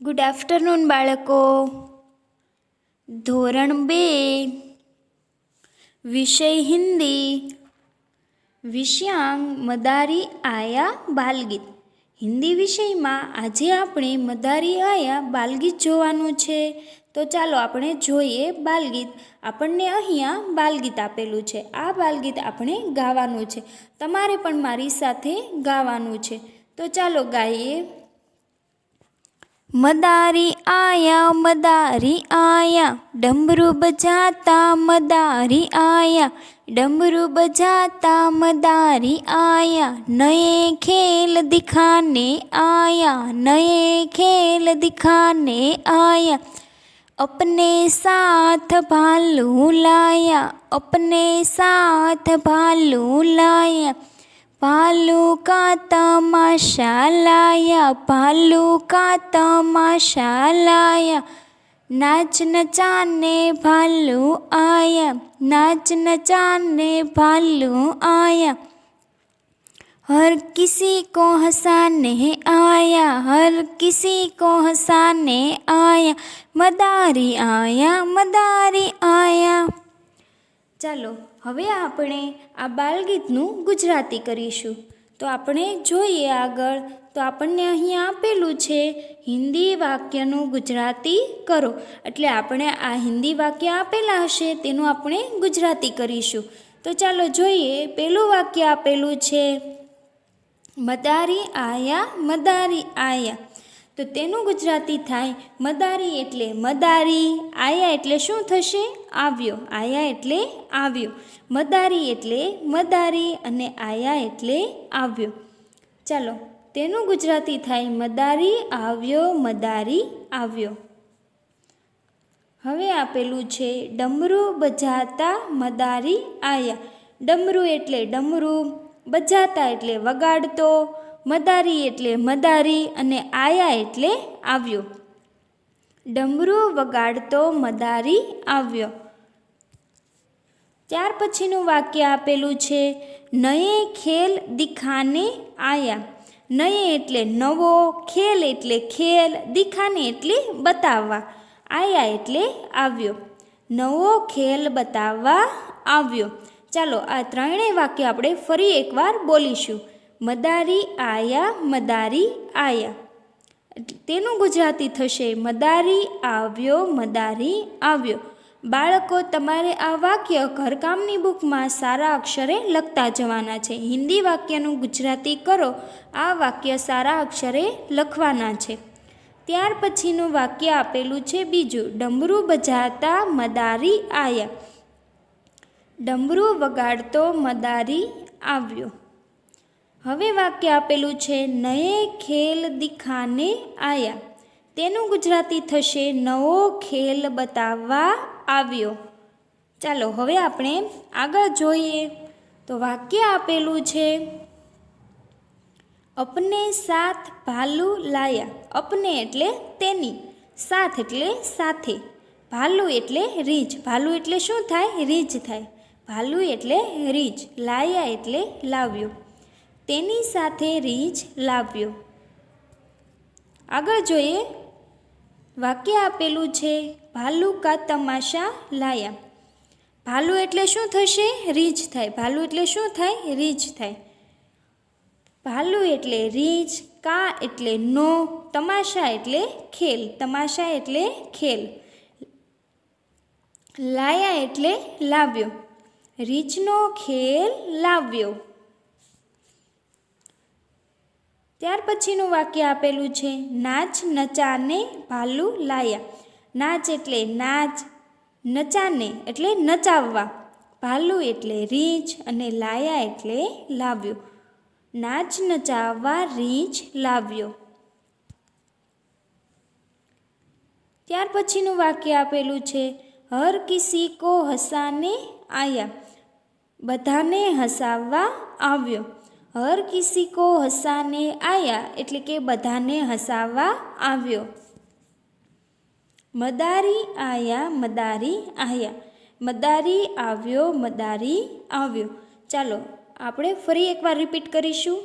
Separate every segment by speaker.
Speaker 1: Good afternoon બાળકો. ધોરણ 2 વિષય હિન્દી. વિષયાંગ મદારી આયા બાલગીત. હિન્દી વિષયમાં આજે આપણે મદારી આયા બાલગીત જોવાનું છે. તો ચાલો આપણે જોઈએ બાલગીત. આપણને અહીંયા બાલગીત આપેલું છે. આ બાલગીત આપણે ગાવાનું છે. તમારે પણ મારી સાથે ગાવાનું છે. તો ચાલો ગાઈએ. मदारी आया डमरू बजाता मदारी आया डमरू बजाता मदारी आया नए खेल दिखाने आया अपने साथ भालू लाया भालू का तमाशा लाया नाच नचाने भालू आया हर किसी को हंसाने आया मदारी आया. ચાલો હવે આપણે આ બાલગીતનું ગુજરાતી કરીશું. તો આપણે જોઈએ આગળ. તો આપણને અહીંયા આપેલું છે હિન્દી વાક્યનું ગુજરાતી કરો. એટલે આપણે આ હિન્દી વાક્ય આપેલા હશે તેનું આપણે ગુજરાતી કરીશું. તો ચાલો જોઈએ. પહેલું વાક્ય આપેલું છે મદારી આયા. તો તેનું ગુજરાતી થાય મદારી એટલે મદારી, આયા એટલે શું થશે? આવ્યો. આયા એટલે આવ્યો. મદારી એટલે મદારી અને આયા એટલે આવ્યો. ચાલો તેનું ગુજરાતી થાય મદારી આવ્યો. હવે આપેલું છે ડમરું બજાતા મદારી આયા. ડમરું એટલે ડમરું, બજાતા એટલે વગાડતો, મદારી એટલે મદારી અને આયા એટલે આવ્યો. ડમરું વગાડતો મદારી આવ્યો. ત્યાર પછીનું વાક્ય આપેલું છે નયે ખેલ દિખાને આયા. નયે એટલે નવો, ખેલ એટલે ખેલ, દિખાને એટલે બતાવવા, આયા એટલે આવ્યો. નવો ખેલ બતાવવા આવ્યો. ચાલો આ ત્રણેય વાક્ય આપણે ફરી એકવાર બોલીશું. મદારી આયા. તેનું ગુજરાતી થશે મદારી આવ્યો. બાળકો, તમારે આ વાક્ય ઘરકામની બુકમાં સારા અક્ષરે લખતા જવાના છે. હિન્દી વાક્યનું ગુજરાતી કરો. આ વાક્ય સારા અક્ષરે લખવાના છે. ત્યાર પછીનું વાક્ય આપેલું છે બીજું, ડમરું બજાતા મદારી આયા. ડમરું વગાડતો મદારી આવ્યો. હવે વાક્ય આપેલું છે નયે ખેલ દિખાને આયા. તેનું ગુજરાતી થશે નવો ખેલ બતાવવા આવ્યો. ચાલો હવે આપણે આગળ જોઈએ. તો વાક્ય આપેલું છે અપને સાથ ભાલુ લાયા. અપને એટલે તેની, સાથ એટલે સાથે, ભાલુ એટલે રીંછ. ભાલુ એટલે શું થાય? રીંછ થાય. ભાલુ એટલે રીંછ, લાયા એટલે લાવ્યો. તેની સાથે રીંછ લાવ્યો. આગળ જોઈએ. વાક્ય આપેલું છે ભાલુ કા તમાશા લાયા. ભાલુ એટલે શું થશે? રીંછ થાય. ભાલુ એટલે શું થાય? રીંછ થાય. ભાલુ એટલે રીંછ, કા એટલે નો, તમાશા એટલે ખેલ, લાયા એટલે લાવ્યો. રીંછનો ખેલ લાવ્યો. ત્યાર પછીનું વાક્ય આપેલું છે નાચ નચાને ભાલુ લાયા. નાચ એટલે નાચ, નચાને એટલે નચાવવા, ભાલુ એટલે રીંછ અને લાયા એટલે લાવ્યો. નાચ નચાવવા રીંછ લાવ્યો. ત્યાર પછીનું વાક્ય આપેલું છે હર કિસી કો હસાને આયા. બધાને હસાવવા આવ્યો. હર કિસી કો હસાને આયા એટલે કે બધાને હસાવવા આવ્યો. મદારી આયા. મદારી આવ્યો. ચાલો આપણે ફરી એકવાર રિપીટ કરીશું.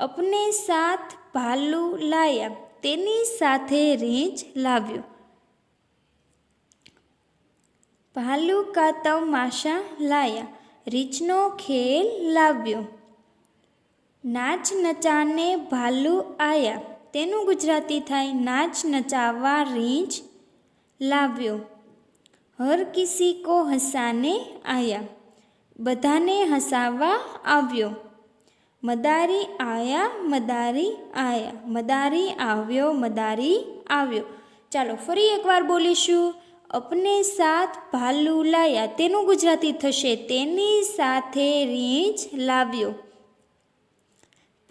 Speaker 1: अपने साथ भालू लाया, તેની સાથે રીંછ લાવ્યો. ભાલુ કા તમાશા લાયા, રીંછનો ખેલ લાવ્યો. નાચ નચાને ભાલુ આયા, તેનું ગુજરાતી થાય નાચ નચાવવા રીંછ લાવ્યો. હર કિસી કો હસાને આયા, બધાને હસાવવા આવ્યો. મદારી આયા મદારી આયા, મદારી આવ્યો મદારી આવ્યો. ચાલો ફરી એકવાર બોલીશું. અપને સાથ ભાલુ લાયા, તેનું ગુજરાતી થશે તેની સાથે રીંછ લાવ્યો.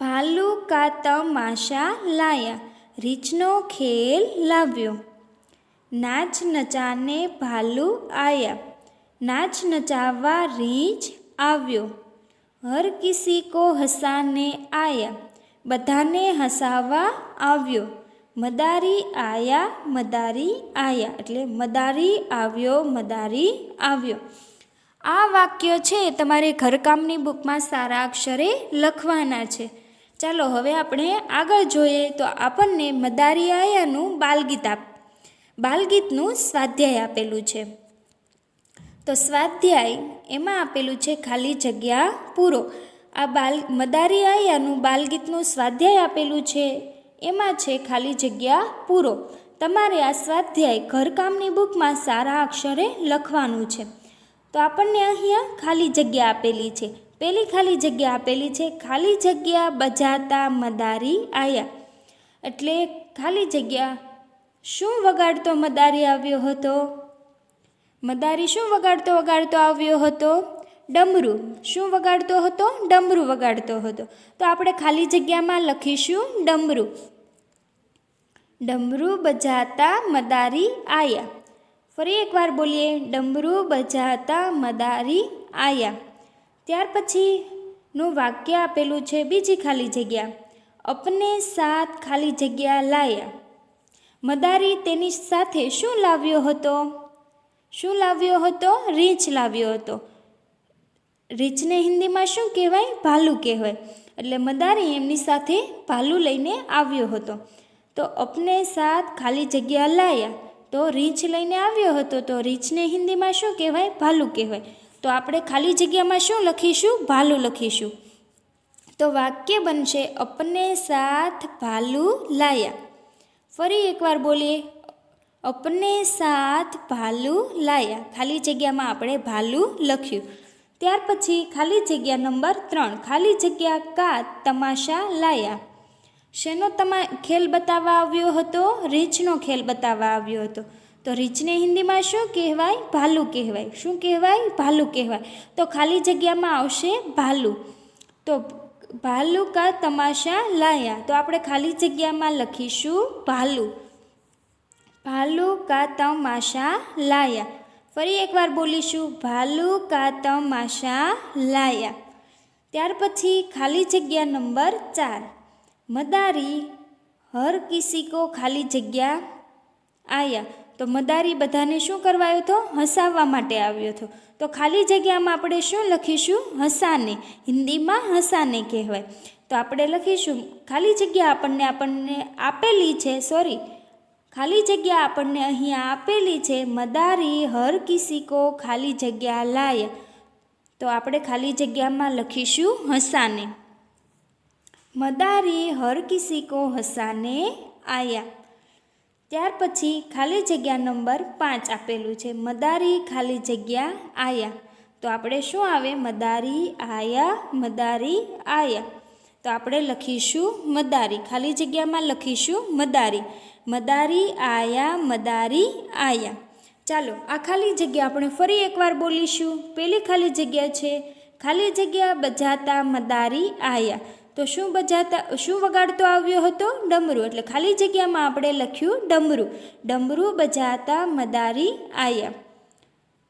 Speaker 1: ભાલુ કા તમાશા લાયા, રીંછનો ખેલ લાવ્યો. નાચ નચાને ભાલુ આયા, નાચ નચાવવા રીંછ આવ્યો. હર કિસી કો હસાને આયા, બધાને હસાવવા આવ્યો. મદારી આયા મદારી આયા, એટલે મદારી આવ્યો મદારી આવ્યો. આ વાક્ય છે તમારે ઘરકામની બુકમાં સારા અક્ષરે લખવાના છે. ચાલો હવે આપણે આગળ જોઈએ તો આપણને મદારી આયાનું બાલગીતનું સ્વાધ્યાય આપેલું છે. તો સ્વાધ્યાય એમાં આપેલું છે ખાલી જગ્યા પૂરો. આ મદારી આયાનું બાલગીતનું સ્વાધ્યાય આપેલું છે, એમાં છે ખાલી જગ્યા પૂરો. તમારે આ સ્વાધ્યાય ઘરકામની બુકમાં સારા અક્ષરે લખવાનું છે. તો આપણને અહીંયા ખાલી જગ્યા આપેલી છે. પહેલી ખાલી જગ્યા આપેલી છે ખાલી જગ્યા બજાતા મદારી આયા, એટલે ખાલી જગ્યા શું વગાડતો મદારી આવ્યો હતો? મદારી શું વગાડતો આવ્યો હતો? ડમરું. શું વગાડતો હતો? ડમરું વગાડતો હતો. તો આપણે ખાલી જગ્યામાં લખીશું ડમરું. ડમરું બજાતા મદારી આયા. ફરી એકવાર બોલીએ, ડમરું બજાતા મદારી આયા. ત્યાર પછીનું વાક્ય આપેલું છે બીજી ખાલી જગ્યા, અપને સાથ ખાલી જગ્યા લાયા. મદારી તેની સાથે શું લાવ્યો હતો? શું લાવ્યો હતો? રીંછ લાવ્યો હતો. રીંછને હિન્દીમાં શું કહેવાય? ભાલુ કહેવાય. એટલે મદારી એમની સાથે ભાલુ લઈને આવ્યો હતો. તો અપને સાથ ખાલી જગ્યા લાયા, તો રીંછ લઈને આવ્યો હતો. તો રીંછને હિન્દીમાં શું કહેવાય? ભાલુ કહેવાય. તો આપણે ખાલી જગ્યામાં શું લખીશું? ભાલુ લખીશું. તો વાક્ય બનશે અપને સાથ ભાલુ લાયા. ફરી એકવાર બોલીએ, અપને સાથ ભાલુ લાયા. ખાલી જગ્યામાં આપણે ભાલુ લખ્યું. ત્યાર પછી ખાલી જગ્યા નંબર 3, ખાલી જગ્યા કા તમાશા લાયા. શેનો ખેલ બતાવવા આવ્યો હતો? રીંછનો ખેલ બતાવવા આવ્યો હતો. તો રીંછને હિન્દીમાં શું કહેવાય? ભાલુ કહેવાય. શું કહેવાય? ભાલુ કહેવાય. તો ખાલી જગ્યામાં આવશે ભાલુ. તો ભાલુ કા તમાશા લાયા, તો આપણે ખાલી જગ્યામાં લખીશું ભાલુ. ભાલુ કા તમાશા લાયા. ફરી એકવાર બોલીશું, ભાલુ કા તમાશા લાયા. ત્યાર પછી ખાલી જગ્યા નંબર 4, મદારી હર કિસી કો ખાલી જગ્યા આયા. તો મદારી બધાને શું કરવા આવ્યો હતો? હસાવવા માટે આવ્યો હતો. તો ખાલી જગ્યામાં આપણે શું લખીશું? હસાને. હિન્દીમાં હસાને કહેવાય. તો આપણે લખીશું ખાલી જગ્યા આપણને આપેલી છે, ખાલી જગ્યા આપણને અહીંયા આપેલી છે, મદારી હર કિસી કો ખાલી જગ્યા લાયા. તો આપણે ખાલી જગ્યામાં લખીશું હસાને. મદારી હર કિસી કો હસાને આયા. ત્યાર પછી ખાલી જગ્યા નંબર 5 આપેલું છે, મદારી ખાલી જગ્યા આયા. તો આપણે શું આવે? મદારી આયા મદારી આયા. તો આપણે લખીશું મદારી. ખાલી જગ્યામાં લખીશું મદારી. મદારી આયા મદારી આયા. ચાલો આ ખાલી જગ્યા આપણે ફરી એકવાર બોલીશું. પહેલી ખાલી જગ્યા છે ખાલી જગ્યા બજાતા મદારી આયા. તો શું વગાડતો આવ્યો હતો? ડમરું. એટલે ખાલી જગ્યામાં આપણે લખ્યું ડમરું. ડમરું બજાતા મદારી આયા.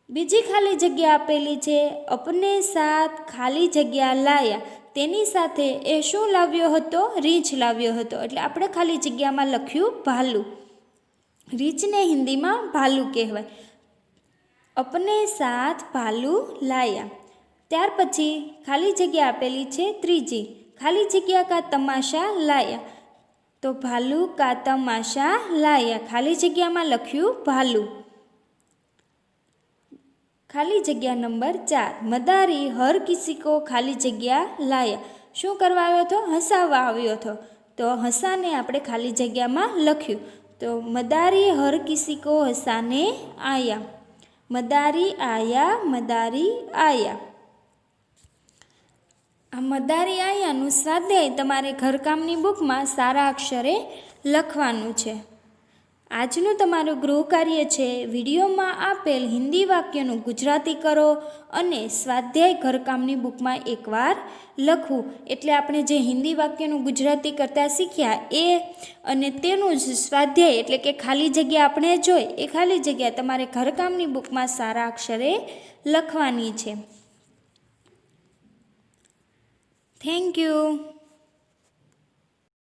Speaker 1: બીજી ખાલી જગ્યા આપેલી છે અપને સાથ ખાલી જગ્યા લાયા. તેની સાથે એ શું લાવ્યો હતો? રીંછ લાવ્યો હતો. એટલે આપણે ખાલી જગ્યામાં લખ્યું ભાલુ. રીંછને હિન્દીમાં ભાલુ કહેવાય. અપને સાથ ભાલુ લાયા. ત્યાર પછી ખાલી જગ્યા આપેલી છે ત્રીજી, ખાલી જગ્યા કા તમાશા લાયા. તો ભાલુ કા તમાશા લાયા, ખાલી જગ્યામાં લખ્યું ભાલુ. ખાલી જગ્યા નંબર 4, મદારી હર કિસી કો ખાલી જગ્યા લાયા. શું કરવા આવ્યો હતો? હસાવવા આવ્યો હતો. તો હસાને આપણે ખાલી જગ્યામાં લખ્યું. તો મદારી હર કિસી કો હસાને આયા. મદારી આયા, મદારી આયા. આ મદારી આયાનું સ્વાધ્યાય તમારે ઘરકામની બુકમાં સારા અક્ષરે લખવાનું છે. આજનું તમારું ગૃહ કાર્ય છે વિડીયોમાં આપેલ હિન્દી વાક્યનું ગુજરાતી કરો અને સ્વાધ્યાય ઘરકામની બુકમાં એકવાર લખવું. એટલે આપણે જે હિન્દી વાક્યનું ગુજરાતી કરતાં શીખ્યા એ અને તેનું જ સ્વાધ્યાય એટલે કે ખાલી જગ્યા આપણે જોઈ એ ખાલી જગ્યા તમારે ઘરકામની બુકમાં સારા અક્ષરે લખવાની છે. Thank you.